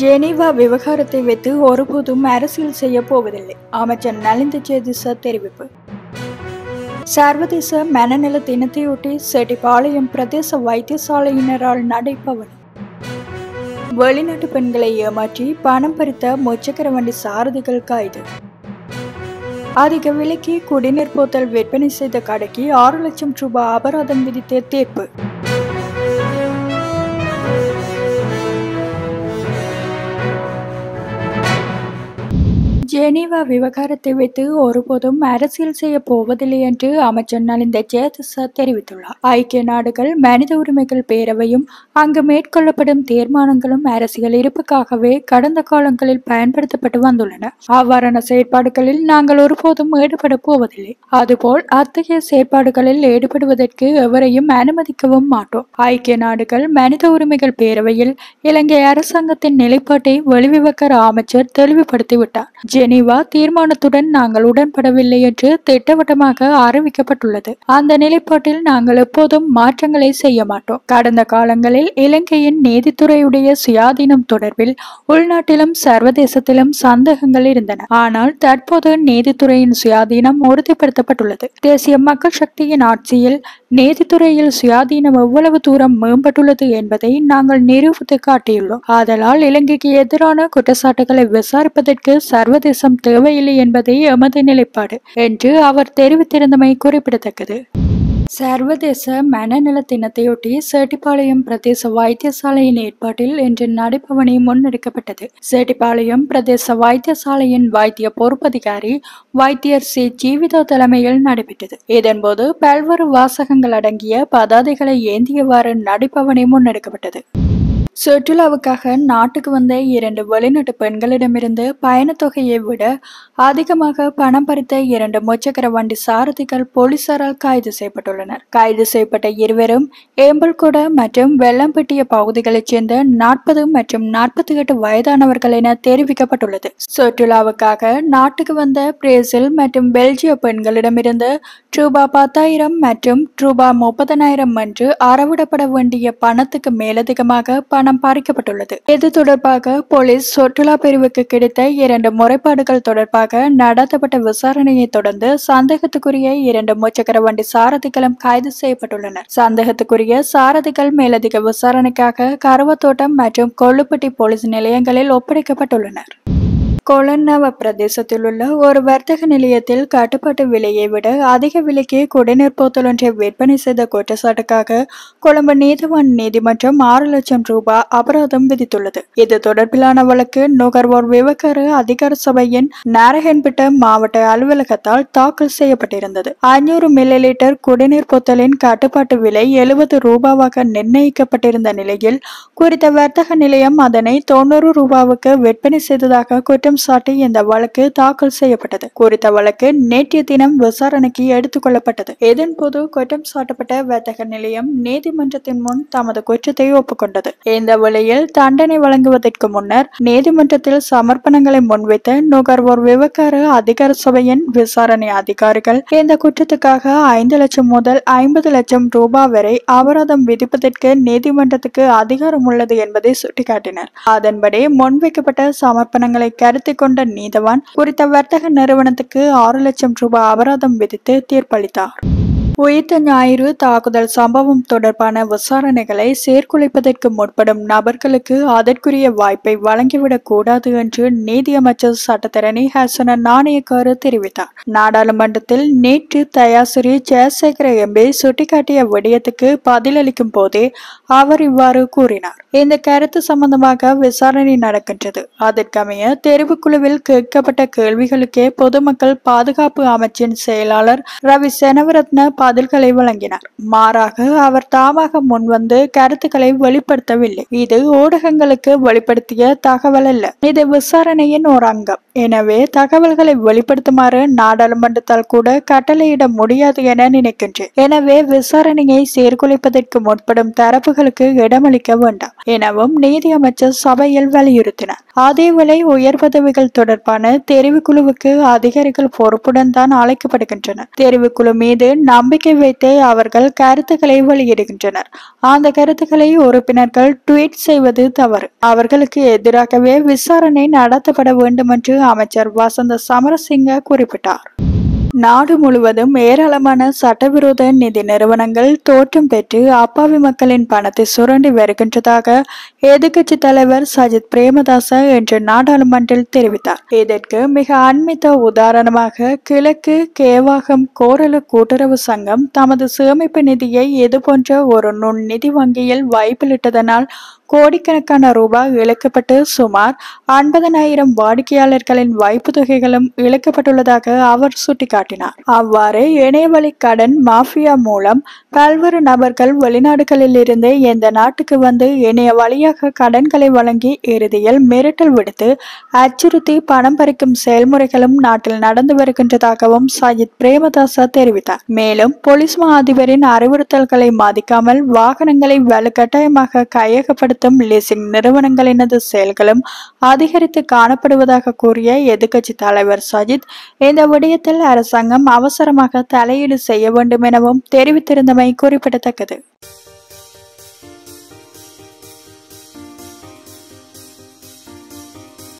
Geneva விவகாரத்தை வைத்து ஒருபோதும் அரசியல் செய்ய போவதில்லை. அமைச்சர் நலிந்த ஜெயதிச தெரிவிப்பு. சர்வதேச மனநல தினத்தையொட்டி செட்டிப்பாளையம் பிரதேச வைத்தியசாலையினரால் நடைபவனி. வெளிநாட்டு பெண்களை ஏமாற்றி பணம் பறித்த முச்சக்கர வண்டி சாரதிகள் கைது. அதிக விலைக்கு குடிநீர் போத்தல் விற்பனை செய்த கடைக்கு 6 லட்சம் ரூபாய் அபராதம் விதித்த தீர்ப்பு. ஜெனீவா விவகாரத்தை வைத்து ஒருபோதும் அரசியல் செய்ய போவதில்லை என்று அமைச்சர் நலிந்த ஜெயதிச தெரிவித்துள்ளார். ஐக்கிய நாடுகள் மனித உரிமைகள் பேரவையும் அங்கு மேற்கொள்ளப்படும் தீர்மானங்களும் அரசியல் இருப்புக்காகவே கடந்த காலங்களில் பயன்படுத்தப்பட்டு வந்துள்ளன. அவ்வாறான செயற்பாடுகளில் நாங்கள் ஒருபோதும் ஈடுபட போவதில்லை. அதுபோல் அத்தகைய செயற்பாடுகளில் ஈடுபடுவதற்கு எவரையும் அனுமதிக்கவும் மாட்டோம். ஐக்கிய நாடுகள் மனித உரிமைகள் பேரவையில் இலங்கை அரசாங்கத்தின் நிலைப்பாட்டை வெளிவிவகார அமைச்சர் தெளிவுபடுத்திவிட்டார். ஜெனீவா தீர்மானத்துடன் நாங்கள் உடன்படவில்லை என்று திட்டவட்டமாக அறிவிக்கப்பட்டுள்ளது. அந்த நிலைப்பாட்டில் நாங்கள் எப்போதும் மாற்றங்களை செய்ய மாட்டோம். கடந்த காலங்களில் இலங்கையின் நீதித்துறையுடைய சுயாதீனம் தொடர்பில் உள்நாட்டிலும் சர்வதேசத்திலும் சந்தேகங்கள் இருந்தன. ஆனால் தற்போது நீதித்துறையின் சுயாதீனம் உறுதிப்படுத்தப்பட்டுள்ளது. தேசிய மக்கள் சக்தியின் ஆட்சியில் நீதித்துறையில் சுயாதீனம் எவ்வளவு தூரம் மேம்பட்டுள்ளது என்பதை நாங்கள் நிரூபித்து காட்டியுள்ளோம். ஆதலால் இலங்கைக்கு எதிரான குற்றச்சாட்டுகளை விசாரிப்பதற்கு சர்வதேசம் தேவையில்லை என்பதே எமது நிலைப்பாடு என்று அவர் தெரிவித்திருந்தமை குறிப்பிடத்தக்கது. சர்வதேச மனநல தினத்தையொட்டி செட்டிப்பாளையம் பிரதேச வைத்தியசாலையின் ஏற்பாட்டில் இன்று நடைபவனி முன்னெடுக்கப்பட்டது. செட்டிப்பாளையம் பிரதேச வைத்தியசாலையின் வைத்திய பொறுப்பதிகாரி வைத்தியர் சி ஜீவிதா தலைமையில் நடைபெற்றது. இதன்போது பல்வேறு வாசகங்கள் அடங்கிய பதாதைகளை ஏந்தியவாறு நடைபவனி முன்னெடுக்கப்பட்டது. சுற்றுலாவுக்காக நாட்டுக்கு வந்த 2 வெளிநாட்டு பெண்களிடமிருந்து பயணத்தொகையை விட அதிகமாக பணம் பறித்த 2 முச்சக்கர வண்டி சாரதிகள் போலீசாரால் கைது செய்யப்பட்டுள்ளனர். கைது செய்யப்பட்ட இருவரும் ஏம்பல்கொட மற்றும் வெள்ளம்பட்டிய பகுதிகளைச் சேர்ந்த 40 மற்றும் 48 வயதானவர்கள் என தெரிவிக்கப்பட்டுள்ளது. சுற்றுலாவுக்காக நாட்டுக்கு வந்த பிரேசில் மற்றும் பெல்ஜிய பெண்களிடமிருந்து ரூபாய் 10,000 மற்றும் ரூபாய் 30,000 என்று அறவிடப்பட வேண்டிய பணத்துக்கு மேலதிகமாக பணம் பறிக்கப்பட்டுள்ளது. இது தொடர்பாக போலீஸ் சுற்றுலா பிரிவுக்கு கிடைத்த 2 முறைப்பாடுகள் தொடர்பாக நடத்தப்பட்ட விசாரணையை தொடர்ந்து சந்தேகத்துக்குரிய 2 முச்சக்கர வண்டி சாரதிகளும் கைது செய்யப்பட்டுள்ளனர். சந்தேகத்துக்குரிய சாரதிகள் மேலதிக விசாரணைக்காக கருவத்தோட்டம் மற்றும் கொள்ளுப்பட்டி போலீஸ் நிலையங்களில் ஒப்படைக்கப்பட்டுள்ளனர். கொலன்னவ பிரதேசத்தில் உள்ள ஒரு வர்த்தக நிலையத்தில் கட்டுப்பாட்டு விலையை விட அதிக விலைக்கு குடிநீர் போத்தல் ஒன்றை விற்பனை செய்த குற்றச்சாட்டுக்காக கொழும்பு நீதிவான் நீதிமன்றம் 6 லட்சம் ரூபாய் அபராதம் விதித்துள்ளது. இது தொடர்பிலான வழக்கு நுகர்வோர் விவகார அதிகார சபையின் நாரகன்பேட்ட மாவட்ட அலுவலகத்தால் தாக்கல் செய்யப்பட்டிருந்தது. 500 மில்லி லிட்டர் குடிநீர் போத்தலின் கட்டுப்பாட்டு விலை 70 ரூபாவாக நிர்ணயிக்கப்பட்டிருந்த நிலையில் குறித்த வர்த்தக நிலையம் அதனை 90 ரூபாவுக்கு விற்பனை செய்ததாக குற்றம் சாட்டி இந்த வழக்கு தாக்கல் செய்யப்பட்டது. குறித்த வழக்கு நேற்றைய தினம் விசாரணைக்கு எடுத்துக் கொள்ளப்பட்டது. இதன்போது குற்றம் சாட்டப்பட்ட வர்த்தக நிலையம் நீதிமன்றத்தின் முன் தமது குற்றத்தை ஒப்புக்கொண்டது. இந்த வேளையில் தண்டனை வழங்குவதற்கு முன்னர் நீதிமன்றத்தில் சமர்ப்பணங்களை முன்வைத்த நுகர்வோர் விவகார அதிகார சபையின் விசாரணை அதிகாரிகள் இந்த குற்றத்துக்காக 5 லட்சம் முதல் 50 லட்சம் ரூபாய் வரை அபராதம் விதிப்பதற்கு நீதிமன்றத்துக்கு அதிகாரம் உள்ளது என்பதை சுட்டிக்காட்டினர். அதன்படி முன்வைக்கப்பட்ட சமர்ப்பணங்களை கருத்தில் கொண்ட நீதவான் குறித்த வர்த்தக நிறுவனத்துக்கு 6 லட்சம் ரூபாய் அபராதம் விதித்து தீர்ப்பளித்தார். உயிர்த்த ஞாயிறு தாக்குதல் சம்பவம் தொடர்பான விசாரணைகளை சீர்குலைப்பதற்கு முற்படும் நபர்களுக்கு அதற்குரிய வாய்ப்பை வழங்கிவிடக் கூடாது என்று நீதியமைச்சர் சட்டத்தரணி ஹசன நாணயக்காரு தெரிவித்தார். நாடாளுமன்றத்தில் நேற்று தயாசிரி ஜெயசேகர எம்பி சுட்டிக்காட்டிய விடயத்துக்கு பதிலளிக்கும் போதே அவர் இவ்வாறு கூறினார். இந்த கருத்து சம்பந்தமாக விசாரணை நடக்கின்றது. அதற்கமைய தெரிவுக்குழுவில் கேட்கப்பட்ட கேள்விகளுக்கே பொதுமக்கள் பாதுகாப்பு அமைச்சின் செயலாளர் ரவி செனவரத்ன பதில்களை வழங்கினார். மாறாக அவர் தாமாக முன்வந்து கருத்துக்களை வெளிப்படுத்தவில்லை. இது ஊடகங்களுக்கு வெளிப்படுத்திய தகவல் அல்ல. இது விசாரணையின் ஒரு அங்கம். எனவே தகவல்களை வெளிப்படுத்துமாறு நாடாளுமன்றத்தால் கூட கட்டளையிட முடியாது என நினைக்கின்றேன். எனவே விசாரணையை சீர்குலைப்பதற்கு முற்படும் தரப்புகளுக்கு இடமளிக்க வேண்டாம் எனவும் நீதி அமைச்சர் சபையில் வலியுறுத்தினார். அதேவேளை உயர் பதவிகள் தொடர்பான தெரிவுக்குழுவுக்கு அதிகாரிகள் பொறுப்புடன் தான் அழைக்கப்படுகின்றனர். தெரிவுக்குழு மீது நம்பிக்கை நம்பிக்கை வைத்தே அவர்கள் கருத்துக்களை வெளியிடுகின்றனர். அந்த கருத்துக்களை உறுப்பினர்கள் ட்வீட் செய்வது தவறு. அவர்களுக்கு எதிராகவே விசாரணை நடத்தப்பட வேண்டும் என்று அமைச்சர் வசந்த சமரசிங்க குறிப்பிட்டார். நாடு முழுவதும் ஏராளமான சட்டவிரோத நிதி நிறுவனங்கள் தோற்றம் பெற்று அப்பாவி மக்களின் பணத்தை சுரண்டி வருகின்றதாக எதிர்க்கட்சி தலைவர் சஜித் பிரேமதாச இன்று நாடாளுமன்றில் தெரிவித்தார். இதற்கு மிக அண்மித்த உதாரணமாக கிழக்கு கேவாகம் கோரள கூட்டுறவு சங்கம் தமது சேமிப்பு நிதியை இதுபோன்ற ஒரு நுண்நிதி வங்கியில் வைப்பிலிட்டதனால் கோடிக்கணக்கான ரூபாய் இழக்கப்பட்டு சுமார் 50,000 வாடிக்கையாளர்களின் வைப்பு தொகைகளும் இழக்கப்பட்டுள்ளதாக அவர் சுட்டிக்காட்டினார். அவ்வாறு இணையவழி கடன் மாஃபியா மூலம் பல்வேறு நபர்கள் வெளிநாடுகளில் இருந்து இந்த நாட்டுக்கு வந்து இணைய வழியாக கடன்களை வழங்கி இறுதியில் மிரட்டல் விடுத்து அச்சுறுத்தி பணம் பறிக்கும் செயல்முறைகளும் நாட்டில் நடந்து வருகின்றதாகவும் சஜித் பிரேமதாச தெரிவித்தார். மேலும் போலீஸ் மா அதிபரின் அறிவுறுத்தல்களை மதிக்காமல் வாகனங்களை வலுக்கட்டாயமாக கையகப்படுத்த லீசிங் நிறுவனங்களினது செயல்களும் அதிகரித்து காணப்படுவதாக கூறிய எதிர்க்கட்சி தலைவர் சஜித் இந்த விடயத்தில் அரசாங்கம் அவசரமாக தலையீடு செய்ய வேண்டும் எனவும் தெரிவித்திருந்தமை குறிப்பிடத்தக்கது.